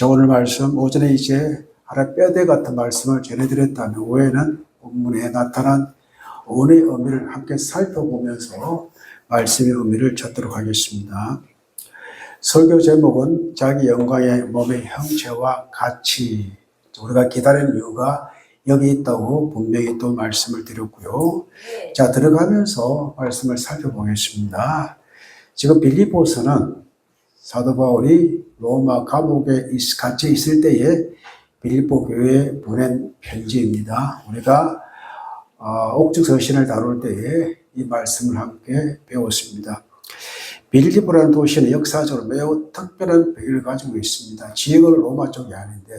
자, 오늘 말씀 오전에 이제 하나 뼈대 같은 말씀을 전해드렸다면 오후에는 본문에 나타난 오늘의 의미를 함께 살펴보면서 말씀의 의미를 찾도록 하겠습니다. 설교 제목은 자기 영광의 몸의 형체와 가치. 우리가 기다리는 이유가 여기 있다고 분명히 또 말씀을 드렸고요. 자, 들어가면서 말씀을 살펴보겠습니다. 지금 빌립보서는 사도 바울이 로마 감옥에 갇혀 있을 때에 빌립보 교회에 보낸 편지입니다. 우리가 옥중서신을 다룰 때에 이 말씀을 함께 배웠습니다. 빌립보라는 도시는 역사적으로 매우 특별한 배경을 가지고 있습니다. 지역은 로마 쪽이 아닌데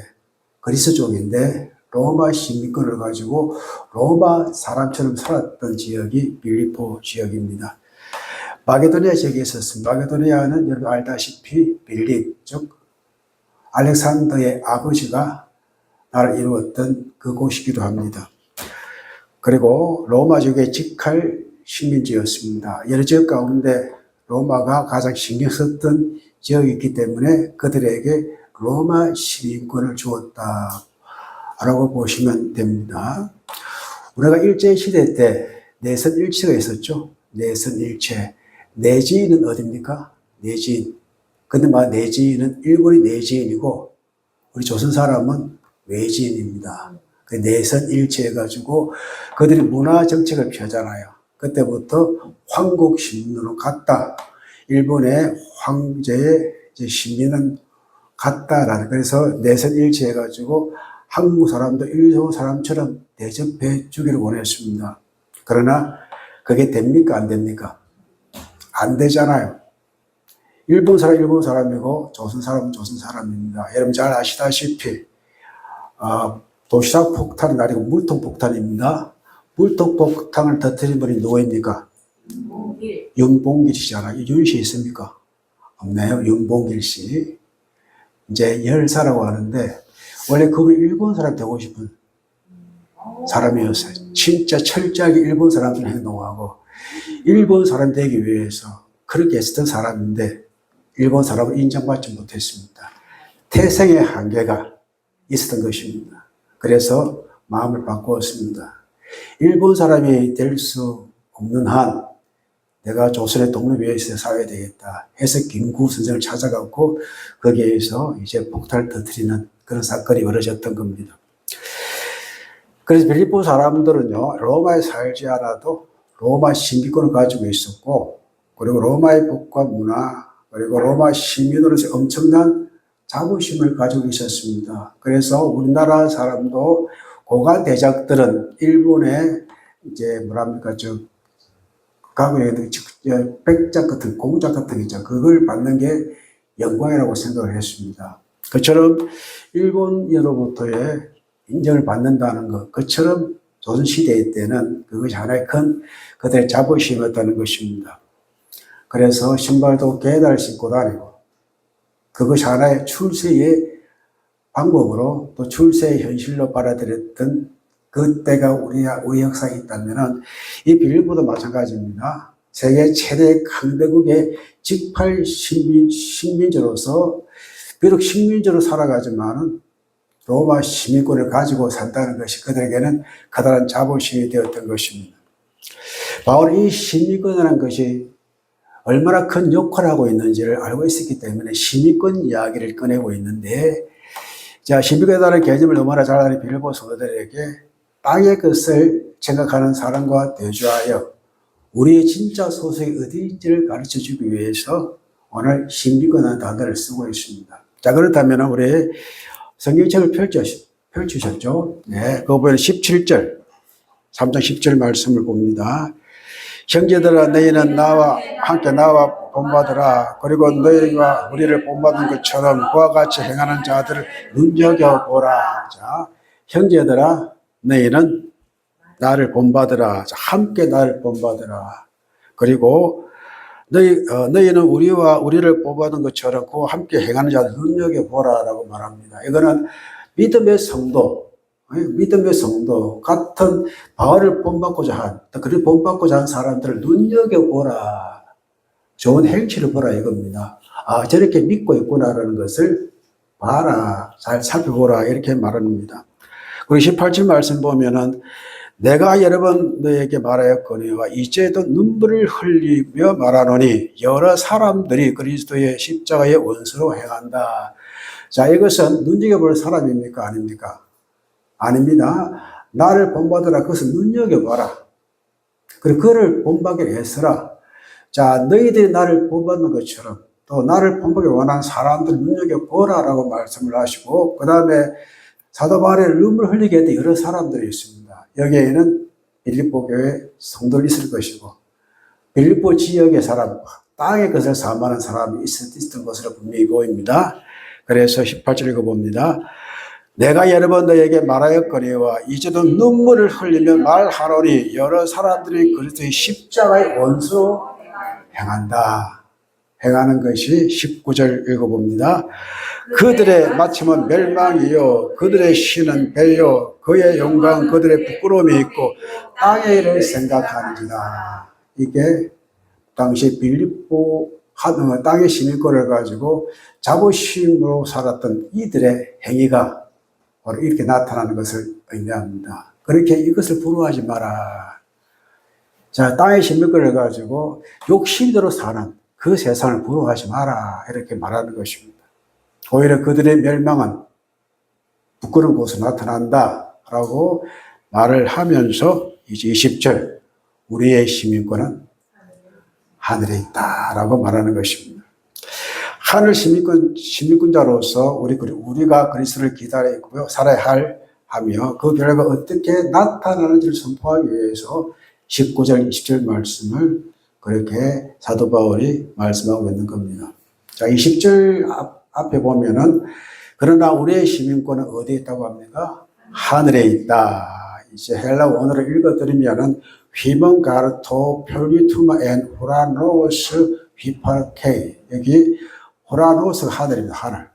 그리스 쪽인데 로마 시민권을 가지고 로마 사람처럼 살았던 지역이 빌립보 지역입니다. 마게도니아 지역에 있었습니다. 마게도니아는 여러분 알다시피 빌립, 즉 알렉산더의 아버지가 나라를 이루었던 그곳이기도 합니다. 그리고 로마 지역의 직할 식민지였습니다. 여러 지역 가운데 로마가 가장 신경 썼던 지역이기 때문에 그들에게 로마 시민권을 주었다라고 보시면 됩니다. 우리가 일제시대 때 내선일체가 있었죠. 내선일체. 내지인은 어디입니까? 내지인. 근데 내지인은 일본이 내지인이고 우리 조선 사람은 외지인입니다. 그 내선일체 해가지고 그들이 문화 정책을 펴잖아요. 그때부터 황국신민으로 갔다. 일본의 황제의 신민은 갔다라는. 그래서 내선일체 해가지고 한국 사람도 일본 사람처럼 대접해 주기를 원했습니다. 그러나 그게 됩니까? 안 됩니까? 안 되잖아요. 일본 사람이고 조선 사람은 조선 사람입니다. 여러분 잘 아시다시피 도시락 폭탄은 아니고 물통 폭탄입니다. 물통 폭탄을 터뜨린 분이 누구입니까? 윤봉길 씨잖아요. 윤씨 있습니까? 없네요. 윤봉길 씨. 이제 열사라고 하는데 원래 그분이 일본 사람 되고 싶은 사람이었어요. 진짜 철저하게 일본 사람들 행동하고 일본 사람 되기 위해서 그렇게 했던 사람인데 일본 사람을 인정받지 못했습니다. 태생의 한계가 있었던 것입니다. 그래서 마음을 바꾸었습니다. 일본 사람이 될 수 없는 한 내가 조선의 독립위해서 살아야 되겠다 해서 김구 선생을 찾아갔고 거기에서 이제 폭탄을 터뜨리는 그런 사건이 벌어졌던 겁니다. 그래서 빌립보 사람들은요, 로마에 살지 않아도 로마 시민권을 가지고 있었고, 그리고 로마의 법과 문화, 그리고 로마 시민으로서 엄청난 자부심을 가지고 있었습니다. 그래서 우리나라 사람도 고관 대작들은 일본의 이제 가구에 백작 같은 공작 같은 게 있죠. 그걸 받는 게 영광이라고 생각을 했습니다. 그처럼 일본으로부터의 인정을 받는다는 것, 그처럼 조선시대 때는 그것이 하나의 큰 그들의 자부심이었다는 것입니다. 그래서 신발도 개달 신고 다니고 그것이 하나의 출세의 방법으로 또 출세의 현실로 받아들였던 그때가 우리 역사에 있다면 이 빌립보도 마찬가지입니다. 세계 최대 강대국의 직팔 식민지로서 비록 식민지로 살아가지만은 로마 시민권을 가지고 산다는 것이 그들에게는 커다란 자부심이 되었던 것입니다. 바울이 이 시민권이라는 것이 얼마나 큰 역할을 하고 있는지를 알고 있었기 때문에 시민권 이야기를 꺼내고 있는데, 자, 시민권이라는 개념을 너무나 잘 아는 빌립보 성도들에게 땅의 것을 생각하는 사람과 대조하여 우리의 진짜 소속이 어디인지를 가르쳐 주기 위해서 오늘 시민권이라는 단어를 쓰고 있습니다. 자, 그렇다면 우리 성경책을 펼치셨죠? 네, 그거 보면 17절, 3장 10절 말씀을 봅니다. 형제들아, 너희는 함께 나와 본받으라. 그리고 너희가 우리를 본받은 것처럼 그와 같이 행하는 자들을 눈여겨보라. 자, 형제들아, 너희는 나를 본받으라. 자, 함께 나를 본받으라. 그리고 너희는 우리를 본받은 것처럼 그와 함께 행하는 자들 눈여겨보라라고 말합니다. 이거는 믿음의 성도 같은 바울을 본받고자 한, 그를 본받고자 한 사람들을 눈여겨보라. 좋은 행실을 보라 이겁니다. 아, 저렇게 믿고 있구나라는 것을 봐라, 잘 살펴보라 이렇게 말합니다. 그리고 18절 말씀 보면은 내가 여러 번 너에게 말하였거니와 이제도 눈물을 흘리며 말하노니 여러 사람들이 그리스도의 십자가의 원수로 행한다. 자, 이것은 눈여겨볼 사람입니까? 아닙니까? 아닙니다. 나를 본받으라. 그것을 눈여겨봐라. 그리고 그를 본받게 해서라. 자, 너희들이 나를 본받는 것처럼 또 나를 본받기 원하는 사람들 눈여겨보라라고 말씀을 하시고, 그 다음에 사도 바울의 눈물 흘리게 했던 여러 사람들이 있습니다. 여기에는 빌립보 교회 성도를 있을 것이고, 빌립보 지역의 사람, 땅의 것을 사모하는 사람이 있었던 것으로 분명히 보입니다. 그래서 18절 읽어봅니다. 내가 여러 번 너에게 말하였거니와 이제도 눈물을 흘리며 말하노니 여러 사람들이 그리스도의 십자가의 원수로 행한다. 행하는 것이 19절 읽어봅니다. 그들의 마침은 멸망이요 그들의 신은 배요 그의 영광 그들의 부끄러움이 있고 땅의 일을 생각하는지라. 이게 당시 빌립보 땅의 시민권을 가지고 자부심으로 살았던 이들의 행위가 바로 이렇게 나타나는 것을 의미합니다. 그렇게 이것을 부러워하지 마라. 자, 땅의 시민권을 가지고 욕심대로 사는 그 세상을 부러워하지 마라. 이렇게 말하는 것입니다. 오히려 그들의 멸망은 부끄러운 곳으로 나타난다. 라고 말을 하면서 이제 20절, 우리의 시민권은 하늘에 있다. 라고 말하는 것입니다. 하늘 시민권자로서 우리가 그리스도를 기다리고 살아야 하며 그 결과가 어떻게 나타나는지를 선포하기 위해서 19절, 20절 말씀을 그렇게 사도 바울이 말씀하고 있는 겁니다. 자, 20절 앞에 보면은 그러나 우리의 시민권은 어디에 있다고 합니까? 하늘에 있다. 이제 헬라 원어를 읽어드리면은 휘먼 가르토 펠리투마 앤 호라노스 휘파케이. 여기 호라노스가 하늘입니다.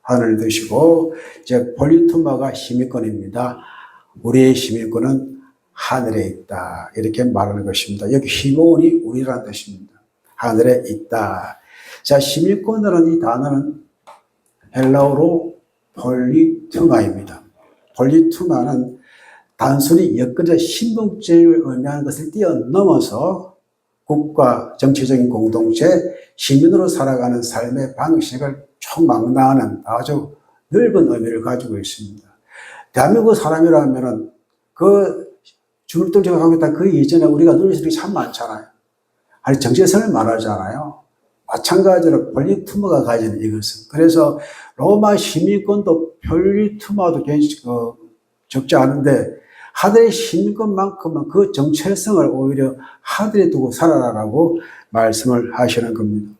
하늘 드시고 이제 폴리투마가 시민권입니다. 우리의 시민권은 하늘에 있다. 이렇게 말하는 것입니다. 여기 히몬이 우리라는 뜻입니다. 하늘에 있다. 자, 시민권이라는 이 단어는 헬라어로 폴리투마입니다. 폴리투마는 단순히 여건적 신분제를 의미하는 것을 뛰어넘어서 국가, 정치적인 공동체, 시민으로 살아가는 삶의 방식을 총망라하는 아주 넓은 의미를 가지고 있습니다. 대한민국 사람이라면 중립동체가 가고 있다 그 이전에 우리가 누릴 수 있는 게 참 많잖아요. 아니, 정체성을 말하잖아요. 마찬가지로 폴리투마가 가지는 이것은. 그래서 로마 시민권도 폴리투마도 적지 않은데 하늘의 시민권만큼은 그 정체성을 오히려 하늘에 두고 살아라라고 말씀을 하시는 겁니다.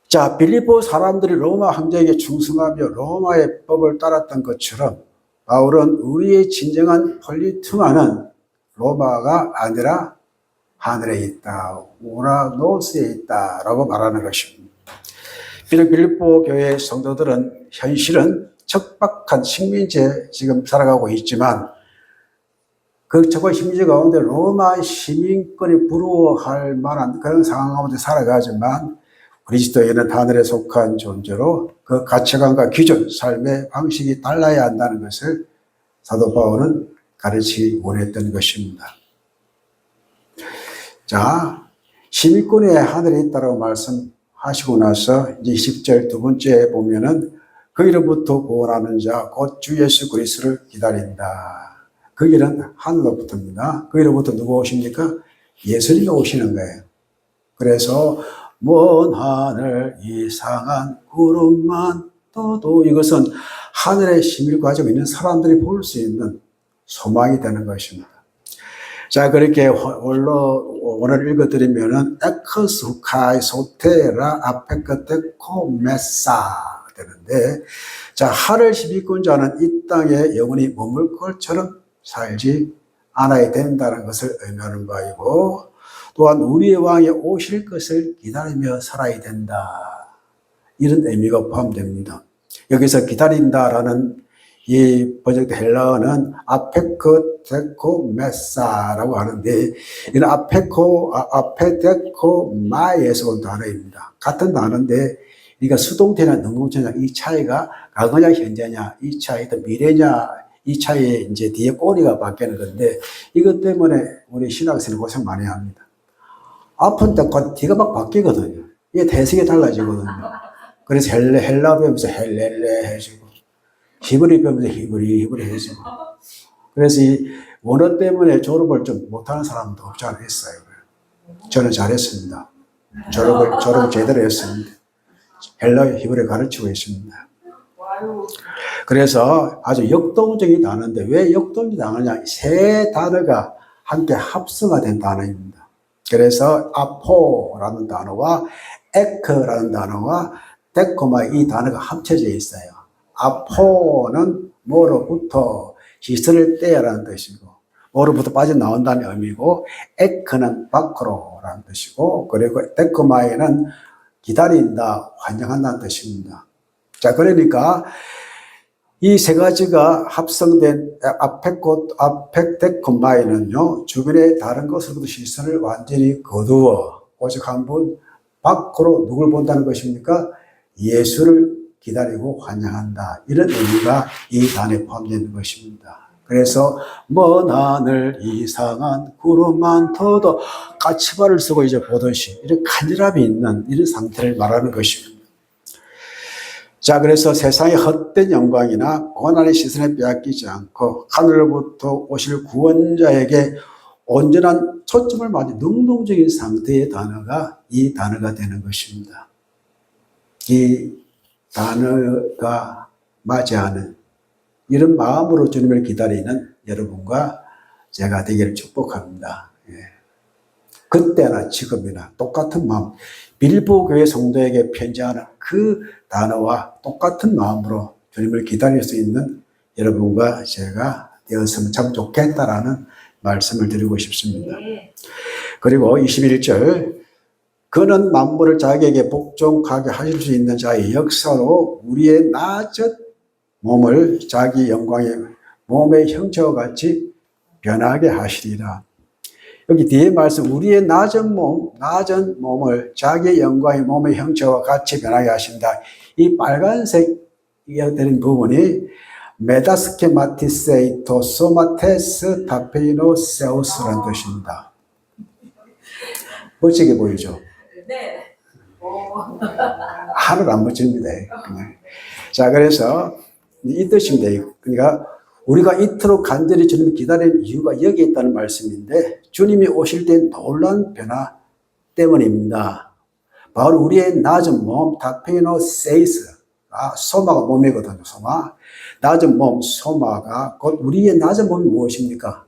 자, 빌립보 사람들이 로마 황제에게 충성하며 로마의 법을 따랐던 것처럼 바울은 우리의 진정한 폴리투마는 로마가 아니라 하늘에 있다. 우라노스에 있다. 라고 말하는 것입니다. 비록 빌립보 교회 성도들은 현실은 척박한 식민지에 지금 살아가고 있지만 그 척박한 식민지 가운데 로마 시민권이 부러워할 만한 그런 상황 가운데 살아가지만 그리스도에는 하늘에 속한 존재로 그 가치관과 기준, 삶의 방식이 달라야 한다는 것을 사도 바울은 가르치기 원했던 것입니다. 자, 시민권이 하늘에 있다고 말씀하시고 나서 이제 20절 두 번째에 보면은 그 길로부터 구원하는 자, 곧 주 예수 그리스도를 기다린다. 그 길은 하늘로부터입니다. 그 길로부터 누가 오십니까? 예수님이 오시는 거예요. 그래서 먼 하늘 이상한 구름만 떠도 이것은 하늘의 심을 가지고 있는 사람들이 볼 수 있는 소망이 되는 것입니다. 자, 그렇게 오늘 읽어드리면은 에크스 후카이 소테라 아페크테코 메사 되는데, 자, 하늘 시민권자는 이 땅에 영원히 머물 것처럼 살지 않아야 된다는 것을 의미하는 바이고, 또한 우리의 왕이 오실 것을 기다리며 살아야 된다. 이런 의미가 포함됩니다. 여기서 기다린다라는 이 번역된 헬라어는 아페크테코 메사라고 하는데, 이는 아페테코 마에서 온 단어입니다. 같은 단어인데 그러니까 수동태나 능동태냐 이 차이가 과거냐 현재냐 이 차이도 미래냐 이 차이에 이제 뒤에 꼬리가 바뀌는 건데 이것 때문에 우리 신학생은 고생 많이 합니다. 아픈 때과 뒤가 막 바뀌거든요. 이게 대승이 달라지거든요. 그래서 헬라 배우면서 헬렐레 해주고 히브리 배우면서 히브리 해주고 그래서 이 원어 때문에 졸업을 좀 못하는 사람도 없지 않아 있어요. 저는 잘했습니다. 졸업을 제대로 했습니다. 헬라 히브리 가르치고 있습니다. 그래서 아주 역동적인 단어인데 왜 역동적인 단어냐? 세 단어가 함께 합성화 된 단어입니다. 그래서 아포라는 단어와 에크라는 단어와 데코마 이 단어가 합쳐져 있어요. 아포는 뭐로부터 시선을 떼어라는 뜻이고 뭐로부터 빠져나온다는 의미고 에크는 밖으로라는 뜻이고 그리고 데코마에는 기다린다, 환영한다는 뜻입니다. 자, 그러니까 이 세 가지가 합성된 아펙데코마이는요, 주변의 다른 것으로부터 시선을 완전히 거두어 오직 한 분 밖으로 누굴 본다는 것입니까? 예수를 기다리고 환영한다. 이런 의미가 이 단어에 포함되어 있는 것입니다. 그래서 먼 하늘 이상한 구름만 터도 까치발을 쓰고 이제 보듯이 이런 간절함이 있는 이런 상태를 말하는 것입니다. 자, 그래서 세상의 헛된 영광이나 고난의 시선에 빼앗기지 않고 하늘로부터 오실 구원자에게 온전한 초점을 맞은 능동적인 상태의 단어가 이 단어가 되는 것입니다. 이 단어가 맞이하는 이런 마음으로 주님을 기다리는 여러분과 제가 되기를 축복합니다. 예. 그때나 지금이나 똑같은 마음, 빌보 교회 성도에게 편지하는 그 단어와 똑같은 마음으로 주님을 기다릴 수 있는 여러분과 제가 되었으면 참 좋겠다라는 말씀을 드리고 싶습니다. 그리고 21절 그는 만물을 자기에게 복종하게 하실 수 있는 자의 역사로 우리의 낮은 몸을 자기 영광의 몸의 형체와 같이 변하게 하시리라. 여기 뒤에 말씀 우리의 낮은 몸을 자기의 영광의 몸의 형체와 같이 변하게 하신다. 이 빨간색 되는 부분이 메다스케마티세이토 소마테스 타페이노세우스라는 뜻입니다. 멋지게 보이죠? 네. 하늘 안 멋집니다. 자, 그래서 이 뜻입니다. 그러니까 우리가 이토록 간절히 주님을 기다리는 이유가 여기에 있다는 말씀인데 주님이 오실 때 놀라운 변화 때문입니다. 바로 우리의 낮은 몸, 타페이노세이스, 소마가 몸이거든요. 소마. 낮은 몸, 소마가 곧 우리의 낮은 몸이 무엇입니까?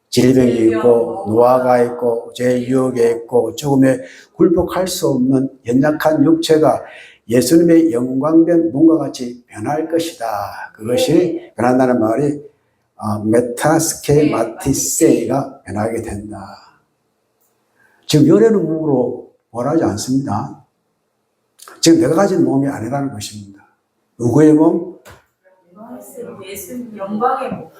질병이 있고 노화가 있고 죄유혹에 있고 죽음에 굴복할 수 없는 연약한 육체가 예수님의 영광된 몸과 같이 변할 것이다. 그것이 변한다는 말이 메타스케마티세이가 변하게 된다. 지금 열애는 몸으로 원하지 않습니다. 지금 내가 가진 몸이 아니라는 것입니다. 누구의 몸? 예수님 영광의 몸.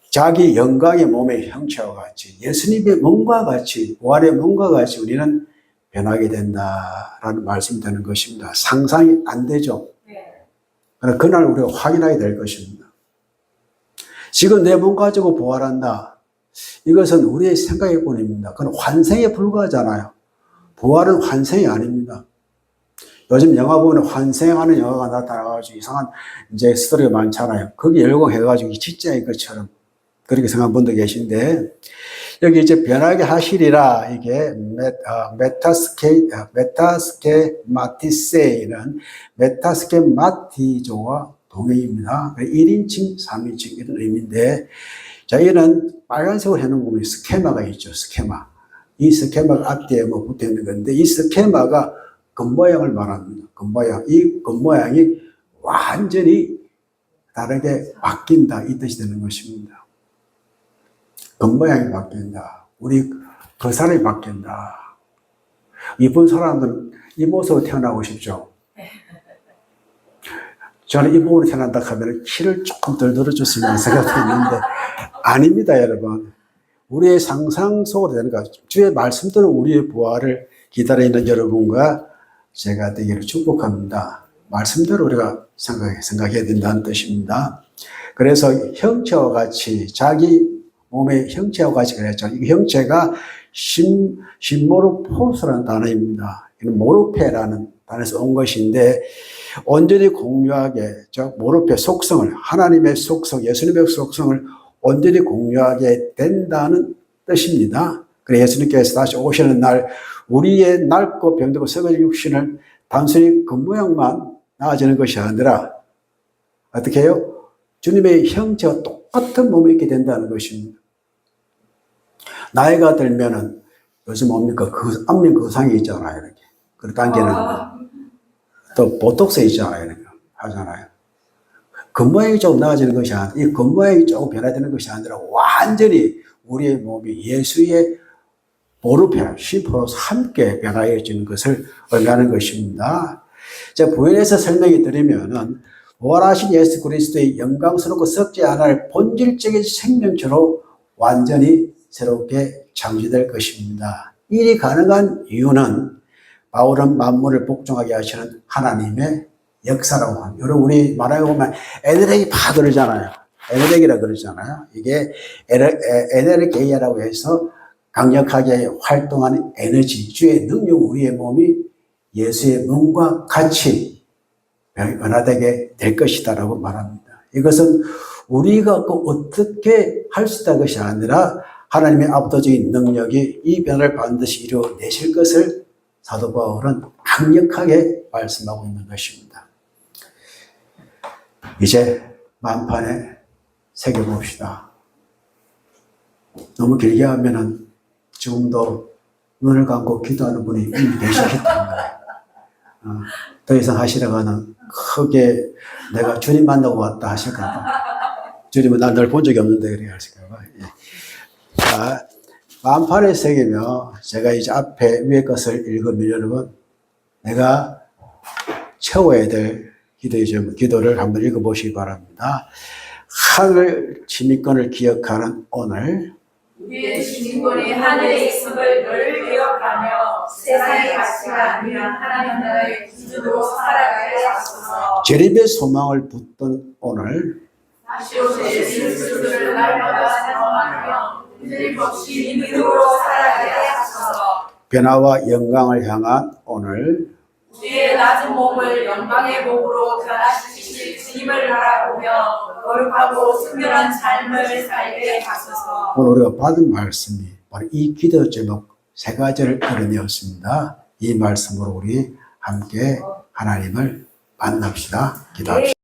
자기 영광의 몸의 형체와 같이 예수님의 몸과 같이 부활의 몸과 같이 우리는 변하게 된다라는 말씀이 되는 것입니다. 상상이 안 되죠. 그러나 그날 우리가 확인하게 될 것입니다. 지금 내 몸 가지고 부활한다. 이것은 우리의 생각일 뿐입니다. 그건 환생에 불과하잖아요. 부활은 환생이 아닙니다. 요즘 영화 보면 환생하는 영화가 나타나가지고 이상한 이제 스토리가 많잖아요. 거기 열공해가지고 진짜인 것처럼 그렇게 생각한 분도 계신데 여기 이제 변하게 하시리라 이게 메타스케마티세이는 메타스케마티조와 동의입니다. 1인칭, 3인칭 이런 의미인데 자, 이는 빨간색으로 해놓은 부분에 스케마가 있죠. 스케마. 이 스케마가 앞뒤에 뭐 붙어 있는 건데 이 스케마가 겉모양을 말합니다. 겉모양. 이 겉모양이 완전히 다르게 바뀐다. 이 뜻이 되는 것입니다. 겉모양이 바뀐다. 우리 그 사람이 바뀐다. 이쁜 사람들은 이 모습으로 태어나고 싶죠. 저는 이 부분으로 태어난다 하면 키를 조금 덜 들어줬으면 생각도 있는데 아닙니다, 여러분. 우리의 상상 속으로 되는 것. 주의 말씀대로 우리의 부활을 기다리는 여러분과 제가 되기를 축복합니다. 말씀대로 우리가 생각해야 된다는 뜻입니다. 그래서 형체와 같이 자기 몸의 형체와 같이 그랬죠. 이 형체가 신모르포스라는 단어입니다. 이는 모르페라는 단어에서 온 것인데 온전히 공유하게 모르페 속성을 하나님의 속성, 예수님의 속성을 온전히 공유하게 된다는 뜻입니다. 그래서 예수님께서 다시 오시는 날 우리의 낡고 병들고 썩어진 육신을 단순히 겉모양만 나아지는 것이 아니라 어떻게 해요? 주님의 형체와 똑같은 몸이 있게 된다는 것입니다. 나이가 들면은 요즘 뭡니까? 안면 거상이 있잖아요. 이렇게. 그 당기는 또 보톡스 있잖아요. 이렇게 하잖아요. 겉모양이 조금 나아지는 것이 아니라 이 겉모양이 조금 변화되는 것이 아니라 완전히 우리의 몸이 예수의 모르페, 심포로서 함께 변화해지는 것을 의미하는 것입니다. 자, 부연해서 설명해 드리면은 부활하신 예수 그리스도의 영광스럽고 썩지 않을 본질적인 생명체로 완전히 새롭게 창조될 것입니다. 일이 가능한 이유는 바울은 만물을 복종하게 하시는 하나님의 역사라고 합니다. 여러분 우리 말하고 보면 에너지 파 그러잖아요. 에너지라 그러잖아요. 이게 에너게이아라고 해서 강력하게 활동하는 에너지, 주의 능력, 우리의 몸이 예수의 몸과 같이 변화되게 될 것이다라고 말합니다. 이것은 우리가 어떻게 할 수 있다는 것이 아니라 하나님의 압도적인 능력이 이 변화를 반드시 이루어내실 것을 사도 바울은 강력하게 말씀하고 있는 것입니다. 이제 만판에 새겨봅시다. 너무 길게 하면은 지금도 눈을 감고 기도하는 분이 이미 계시기 때문에 더 이상 하시다가는 크게 내가 주님 만나고 왔다 하실까봐 주님은 날 본 적이 없는데 그래 하실까봐. 자, 만판에 새기며 제가 이제 앞에 위에 것을 읽으면 여러분 내가 채워야 될 기도를 한번 읽어보시기 바랍니다. 하늘 지미권을 기억하는 오늘 우리의 지미권이 하늘에 있음을 늘 기억하며 세상의 가치가 아니면 하나님 나라의 기준으로 살아가게 하소서. 재림의 소망을 붙든 오늘 다시 오실 예수 그리스도를 날마다 사랑하며 틀림없이 믿음으로 살아가게 하소서. 변화와 영광을 향한 오늘 우리의 낮은 몸을 영광의 몸으로 변화시키실 주님을 바라보며 거룩하고 순결한 삶을 살게 하소서. 오늘 우리가 받은 말씀이 바로 이 기도 제목 세 가지를 이루었습니다. 이 말씀으로 우리 함께 하나님을 만납시다. 기도합시다.